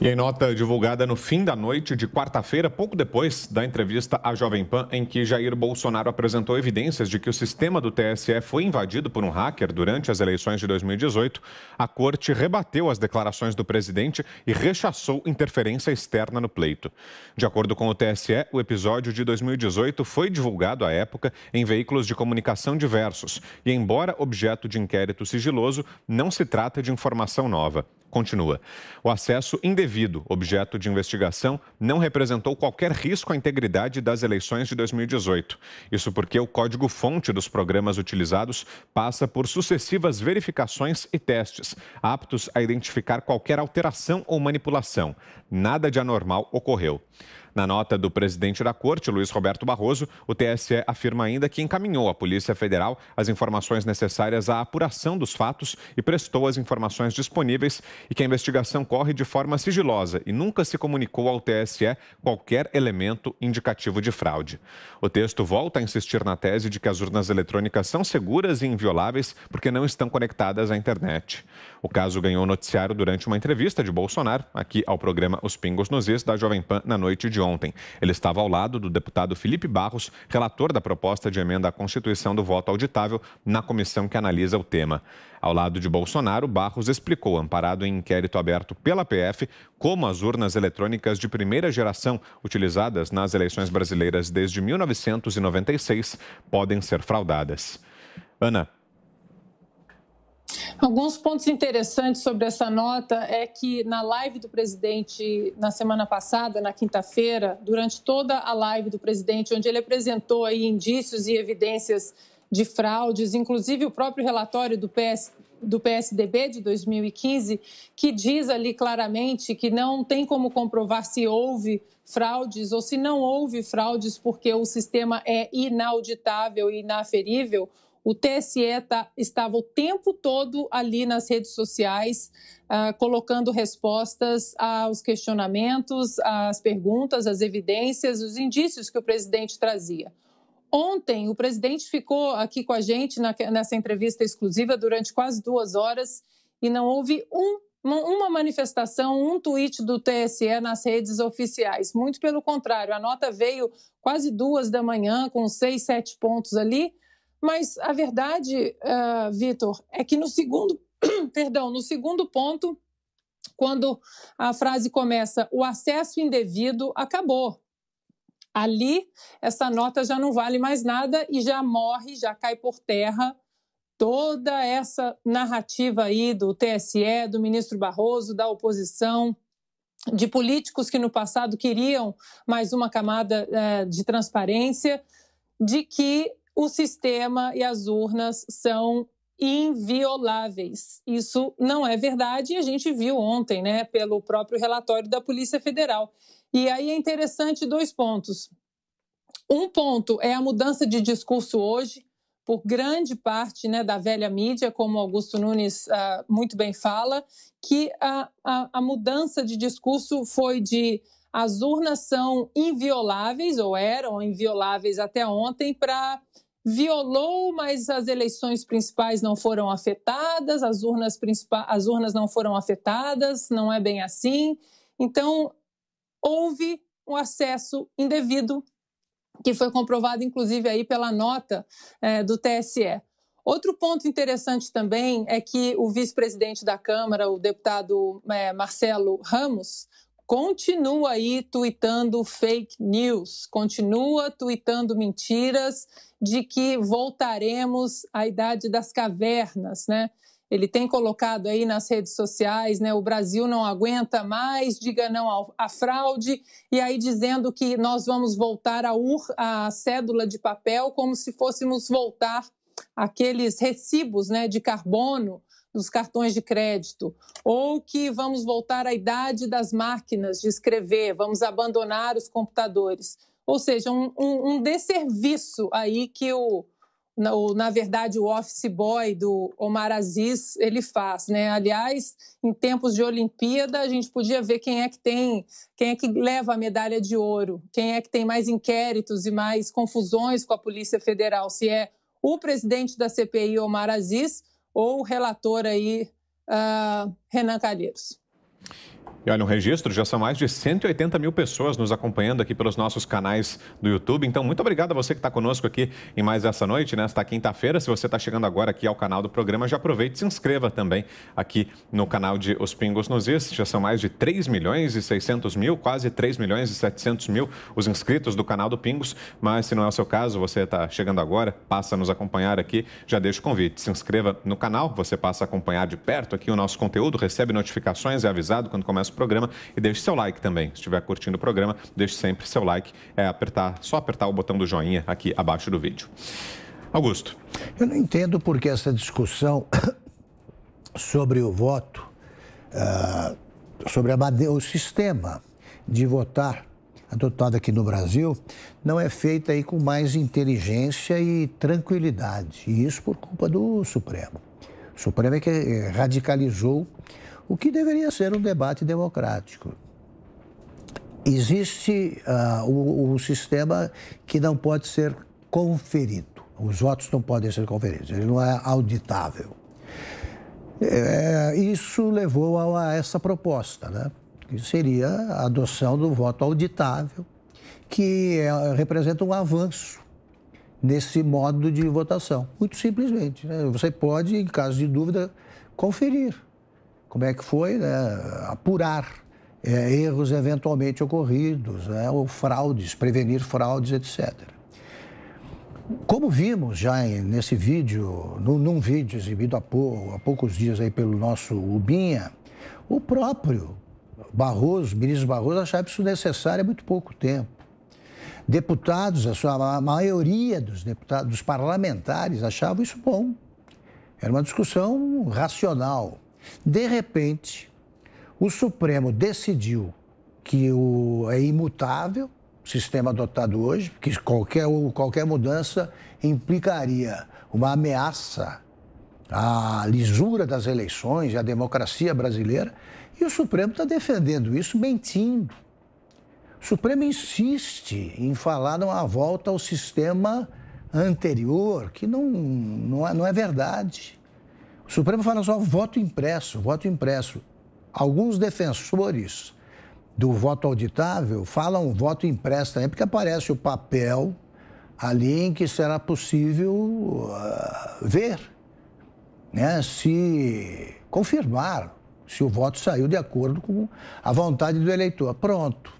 E em nota divulgada no fim da noite de quarta-feira, pouco depois da entrevista à Jovem Pan, em que Jair Bolsonaro apresentou evidências de que o sistema do TSE foi invadido por um hacker durante as eleições de 2018, a corte rebateu as declarações do presidente e rechaçou interferência externa no pleito. De acordo com o TSE, o episódio de 2018 foi divulgado à época em veículos de comunicação diversos e, embora objeto de inquérito sigiloso, não se trata de informação nova. Continua. O acesso indevido, objeto de investigação, não representou qualquer risco à integridade das eleições de 2018. Isso porque o código-fonte dos programas utilizados passa por sucessivas verificações e testes, aptos a identificar qualquer alteração ou manipulação. Nada de anormal ocorreu. Na nota do presidente da Corte, Luiz Roberto Barroso, o TSE afirma ainda que encaminhou à Polícia Federal as informações necessárias à apuração dos fatos e prestou as informações disponíveis e que a investigação corre de forma sigilosa e nunca se comunicou ao TSE qualquer elemento indicativo de fraude. O texto volta a insistir na tese de que as urnas eletrônicas são seguras e invioláveis porque não estão conectadas à internet. O caso ganhou noticiário durante uma entrevista de Bolsonaro, aqui ao programa Os Pingos nos Is, da Jovem Pan, na noite de ontem. Ele estava ao lado do deputado Felipe Barros, relator da proposta de emenda à Constituição do voto auditável, na comissão que analisa o tema. Ao lado de Bolsonaro, Barros explicou, amparado em inquérito aberto pela PF, como as urnas eletrônicas de primeira geração, utilizadas nas eleições brasileiras desde 1996, podem ser fraudadas. Ana. Alguns pontos interessantes sobre essa nota é que na live do presidente na semana passada, na quinta-feira, durante toda a live do presidente, onde ele apresentou aí indícios e evidências de fraudes, inclusive o próprio relatório do PSDB de 2015, que diz ali claramente que não tem como comprovar se houve fraudes ou se não houve fraudes porque o sistema é inauditável e inaferível. O TSE estava o tempo todo ali nas redes sociais, colocando respostas aos questionamentos, às perguntas, às evidências, os indícios que o presidente trazia. Ontem, o presidente ficou aqui com a gente nessa entrevista exclusiva durante quase 2 horas e não houve uma manifestação, um tweet do TSE nas redes oficiais. Muito pelo contrário, a nota veio quase 2 da manhã, com 6, 7 pontos ali. Mas a verdade, Vitor, é que no segundo ponto, quando a frase começa, o acesso indevido acabou. Ali, essa nota já não vale mais nada e já morre, já cai por terra toda essa narrativa aí do TSE, do ministro Barroso, da oposição, de políticos que no passado queriam mais uma camada de transparência, de que o sistema e as urnas são invioláveis. Isso não é verdade e a gente viu ontem, né, pelo próprio relatório da Polícia Federal. E aí é interessante 2 pontos. Um ponto é a mudança de discurso hoje, por grande parte, né, da velha mídia, como Augusto Nunes muito bem fala, que a mudança de discurso foi de as urnas são invioláveis, ou eram invioláveis até ontem, para violou, mas as eleições principais não foram afetadas, as urnas não foram afetadas, não é bem assim. Então, houve um acesso indevido, que foi comprovado, inclusive, aí pela nota do TSE. Outro ponto interessante também é que o vice-presidente da Câmara, o deputado Marcelo Ramos, continua aí tuitando fake news, continua tuitando mentiras de que voltaremos à idade das cavernas, né? Ele tem colocado aí nas redes sociais, né, o Brasil não aguenta mais, diga não à fraude, e aí dizendo que nós vamos voltar à cédula de papel como se fôssemos voltar àqueles recibos, né, de carbono dos cartões de crédito, ou que vamos voltar à idade das máquinas de escrever, vamos abandonar os computadores. Ou seja, um desserviço aí que na verdade, o office boy do Omar Aziz, ele faz, né? Aliás, em tempos de Olimpíada, a gente podia ver quem é que leva a medalha de ouro, quem é que tem mais inquéritos e mais confusões com a Polícia Federal, se é o presidente da CPI, Omar Aziz, ou o relator aí, Renan Calheiros. E olha, um registro, já são mais de 180 mil pessoas nos acompanhando aqui pelos nossos canais do YouTube. Então, muito obrigado a você que está conosco aqui em mais essa noite, nesta quinta-feira. Se você está chegando agora aqui ao canal do programa, já aproveite e se inscreva também aqui no canal de Os Pingos nos Is. Já são mais de 3 milhões e 600 mil, quase 3 milhões e 700 mil os inscritos do canal do Pingos. Mas se não é o seu caso, você está chegando agora, passa a nos acompanhar aqui, já deixa o convite. Se inscreva no canal, você passa a acompanhar de perto aqui o nosso conteúdo, recebe notificações, é avisado quando começa o programa e deixe seu like também. Se estiver curtindo o programa, deixe sempre seu like. É só apertar o botão do joinha aqui abaixo do vídeo. Augusto. Eu não entendo porque essa discussão sobre o voto, sobre o sistema de votar adotado aqui no Brasil, não é feita aí com mais inteligência e tranquilidade. E isso por culpa do Supremo. O Supremo é que radicalizou o que deveria ser um debate democrático. Existe o sistema que não pode ser conferido. Os votos não podem ser conferidos, ele não é auditável. Isso levou a essa proposta, né? Que seria a adoção do voto auditável, que representa um avanço nesse modo de votação. Muito simplesmente, né? Você pode, em caso de dúvida, conferir como é que foi, né? Apurar erros eventualmente ocorridos, né? Ou fraudes, prevenir fraudes, etc. Como vimos já nesse vídeo, num vídeo exibido há poucos dias aí pelo nosso Ubinha, o próprio ministro Barroso achava isso necessário há muito pouco tempo. Deputados, a maioria dos parlamentares achavam isso bom. Era uma discussão racional. De repente, o Supremo decidiu que é imutável o sistema adotado hoje, que qualquer mudança implicaria uma ameaça à lisura das eleições e à democracia brasileira, e o Supremo está defendendo isso mentindo. O Supremo insiste em falar numa volta ao sistema anterior, que não é verdade. O Supremo fala só voto impresso, voto impresso. Alguns defensores do voto auditável falam voto impresso também, porque aparece o papel ali em que será possível ver, né, se confirmar se o voto saiu de acordo com a vontade do eleitor. Pronto.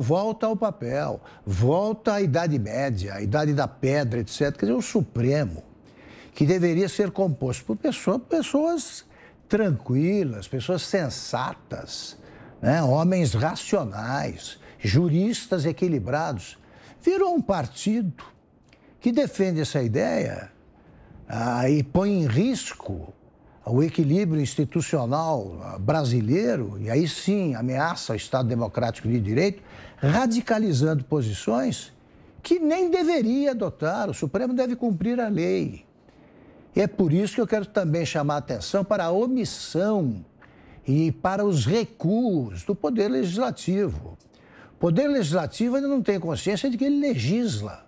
Volta ao papel, volta à Idade Média, à Idade da Pedra, etc. Quer dizer, o Supremo, que deveria ser composto por pessoas tranquilas, pessoas sensatas, né? Homens racionais, juristas equilibrados, virou um partido que defende essa ideia e põe em risco o equilíbrio institucional brasileiro, e aí sim ameaça o Estado Democrático de Direito, radicalizando posições que nem deveria adotar. O Supremo deve cumprir a lei. E é por isso que eu quero também chamar a atenção para a omissão e para os recuos do Poder Legislativo. O Poder Legislativo ainda não tem consciência de que ele legisla.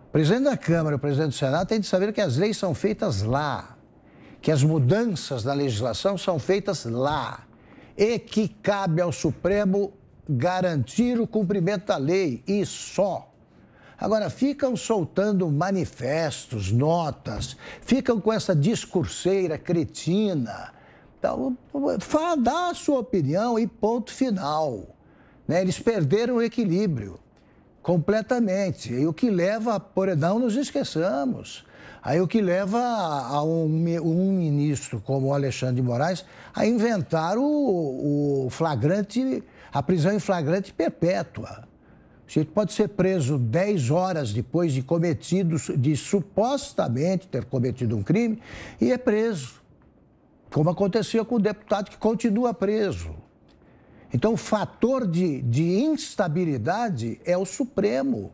O presidente da Câmara e o presidente do Senado têm de saber que as leis são feitas lá, que as mudanças na legislação são feitas lá e que cabe ao Supremo garantir o cumprimento da lei e só. Agora, ficam soltando manifestos, notas, ficam com essa discurseira cretina. Então, dá a sua opinião e ponto final, né? Eles perderam o equilíbrio completamente. E o que leva, não nos esqueçamos, aí o que leva a um ministro como o Alexandre de Moraes a inventar a prisão em flagrante perpétua. O sujeito pode ser preso 10 horas depois de supostamente ter cometido um crime e é preso, como aconteceu com o deputado que continua preso. Então, o fator de instabilidade é o Supremo.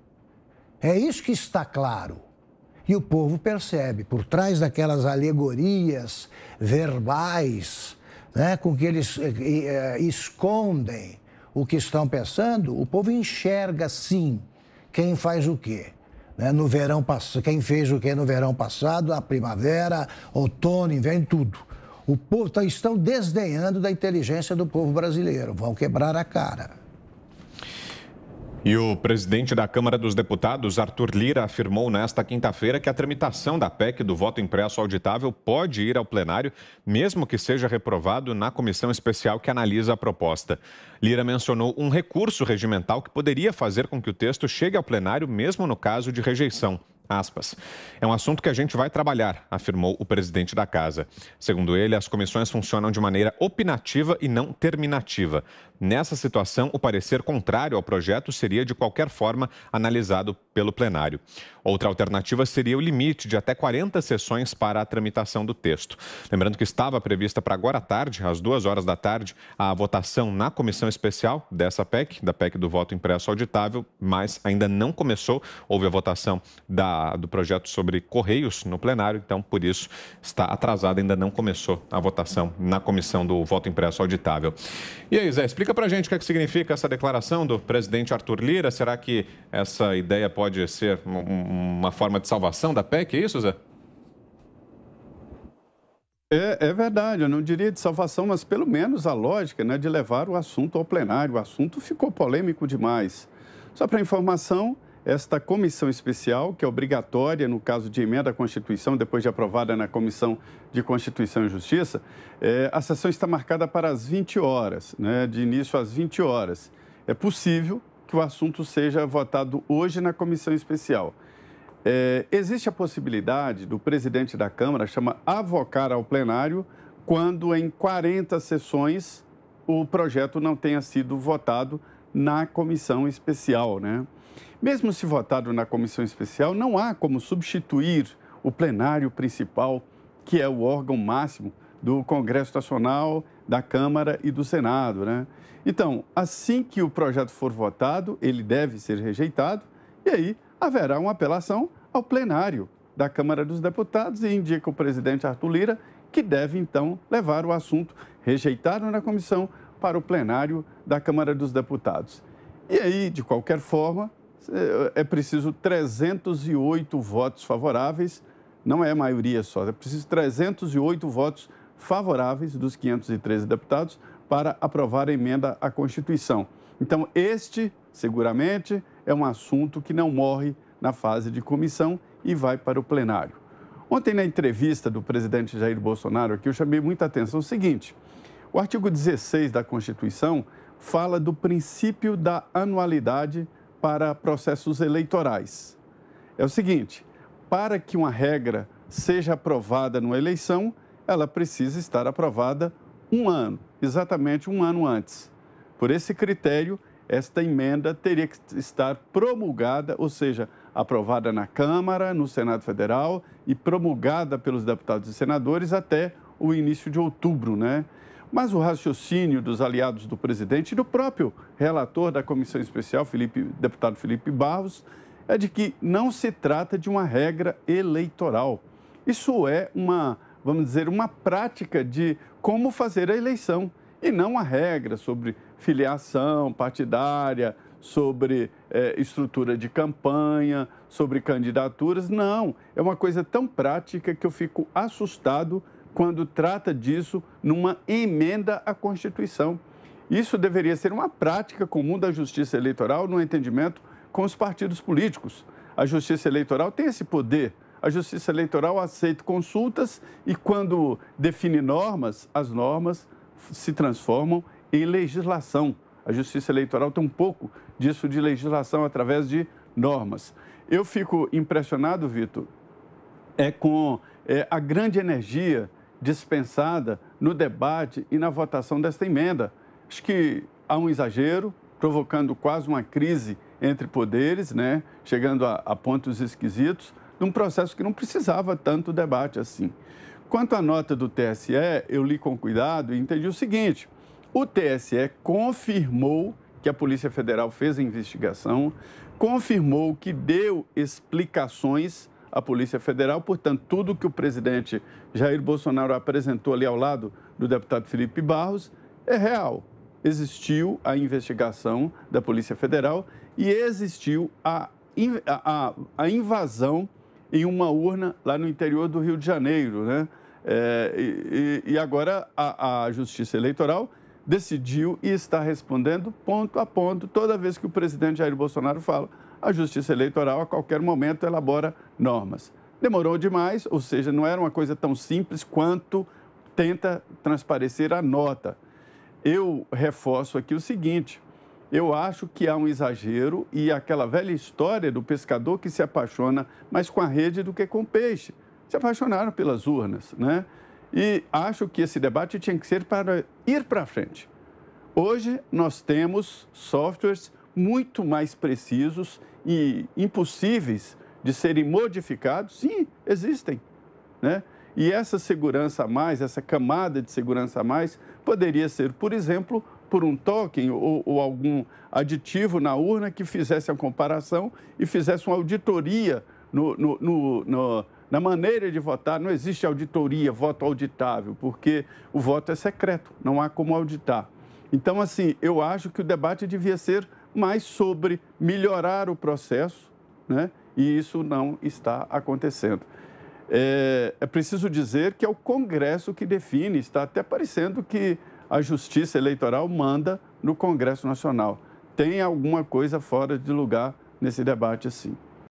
É isso que está claro. E o povo percebe, por trás daquelas alegorias verbais, né, com que eles escondem o que estão pensando, o povo enxerga, sim, quem faz o quê. Né? No verão, quem fez o quê no verão passado, na primavera, outono, inverno, tudo. O povo estão desdenhando da inteligência do povo brasileiro, vão quebrar a cara. E o presidente da Câmara dos Deputados, Arthur Lira, afirmou nesta quinta-feira que a tramitação da PEC do voto impresso auditável pode ir ao plenário, mesmo que seja reprovado na comissão especial que analisa a proposta. Lira mencionou um recurso regimental que poderia fazer com que o texto chegue ao plenário, mesmo no caso de rejeição. Aspas. É um assunto que a gente vai trabalhar, afirmou o presidente da casa. Segundo ele, as comissões funcionam de maneira opinativa e não terminativa. Nessa situação, o parecer contrário ao projeto seria, de qualquer forma, analisado pelo plenário. Outra alternativa seria o limite de até 40 sessões para a tramitação do texto. Lembrando que estava prevista para agora à tarde, às 2 horas da tarde, a votação na comissão especial dessa PEC, da PEC do voto impresso auditável, mas ainda não começou. Houve a votação do projeto sobre Correios no plenário, então, por isso, está atrasada, ainda não começou a votação na comissão do voto impresso auditável. E aí, Zé, explica para a gente o que significa essa declaração do presidente Arthur Lira. Será que essa ideia pode ser uma forma de salvação da PEC, é isso, Zé? É verdade, eu não diria de salvação, mas pelo menos a lógica, né, de levar o assunto ao plenário. O assunto ficou polêmico demais. Só para informação, esta comissão especial, que é obrigatória no caso de emenda à Constituição, depois de aprovada na Comissão de Constituição e Justiça, a sessão está marcada para as 20 horas, né, de início às 20 horas. É possível que o assunto seja votado hoje na comissão especial. Existe a possibilidade do presidente da Câmara avocar ao plenário quando em 40 sessões o projeto não tenha sido votado na comissão especial, né? Mesmo se votado na comissão especial, não há como substituir o plenário principal, que é o órgão máximo do Congresso Nacional, da Câmara e do Senado, né? Então, assim que o projeto for votado, ele deve ser rejeitado e aí haverá uma apelação ao plenário da Câmara dos Deputados e indica o presidente Arthur Lira que deve, então, levar o assunto rejeitado na comissão para o plenário da Câmara dos Deputados. E aí, de qualquer forma, é preciso 308 votos favoráveis, não é a maioria só, é preciso 308 votos favoráveis dos 513 deputados para aprovar a emenda à Constituição. Então, este, seguramente, é um assunto que não morre na fase de comissão e vai para o plenário. Ontem, na entrevista do presidente Jair Bolsonaro, aqui eu chamei muita atenção o seguinte: o artigo 16 da Constituição fala do princípio da anualidade para processos eleitorais. É o seguinte: para que uma regra seja aprovada numa eleição, ela precisa estar aprovada um ano, exatamente um ano antes. Por esse critério, esta emenda teria que estar promulgada, ou seja, aprovada na Câmara, no Senado Federal e promulgada pelos deputados e senadores até o início de outubro, né? Mas o raciocínio dos aliados do presidente e do próprio relator da comissão especial, deputado Felipe Barros, é de que não se trata de uma regra eleitoral. Isso é vamos dizer, uma prática de como fazer a eleição e não uma regra sobre filiação partidária, sobre estrutura de campanha, sobre candidaturas. Não, é uma coisa tão prática que eu fico assustado quando trata disso numa emenda à Constituição. Isso deveria ser uma prática comum da Justiça Eleitoral no entendimento com os partidos políticos. A Justiça Eleitoral tem esse poder. A Justiça Eleitoral aceita consultas e, quando define normas, as normas se transformam em legislação. A Justiça Eleitoral tem um pouco disso de legislação através de normas. Eu fico impressionado, Vitor, com a grande energia dispensada no debate e na votação desta emenda. Acho que há um exagero, provocando quase uma crise entre poderes, né? Chegando a pontos esquisitos, num processo que não precisava tanto debate assim. Quanto à nota do TSE, eu li com cuidado e entendi o seguinte: o TSE confirmou que a Polícia Federal fez a investigação, confirmou que deu explicações à Polícia Federal, portanto, tudo que o presidente Jair Bolsonaro apresentou ali ao lado do deputado Felipe Barros é real. Existiu a investigação da Polícia Federal e existiu a invasão em uma urna lá no interior do Rio de Janeiro, né? E agora a Justiça Eleitoral decidiu e está respondendo ponto a ponto toda vez que o presidente Jair Bolsonaro fala. A Justiça Eleitoral, a qualquer momento, elabora normas. Demorou demais, ou seja, não era uma coisa tão simples quanto tenta transparecer a nota. Eu reforço aqui o seguinte, eu acho que há um exagero e aquela velha história do pescador que se apaixona mais com a rede do que com o peixe. Se apaixonaram pelas urnas, né? E acho que esse debate tinha que ser para ir para frente. Hoje nós temos softwares muito mais precisos e impossíveis de serem modificados. Sim, existem, né? E essa segurança a mais, essa camada de segurança a mais, poderia ser, por exemplo, por um token ou algum aditivo na urna que fizesse a comparação e fizesse uma auditoria na maneira de votar. Não existe auditoria, voto auditável, porque o voto é secreto, não há como auditar. Então, assim, eu acho que o debate devia ser mais sobre melhorar o processo, né? E isso não está acontecendo. É preciso dizer que é o Congresso que define, está até parecendo que a Justiça Eleitoral manda no Congresso Nacional. Tem alguma coisa fora de lugar nesse debate, assim.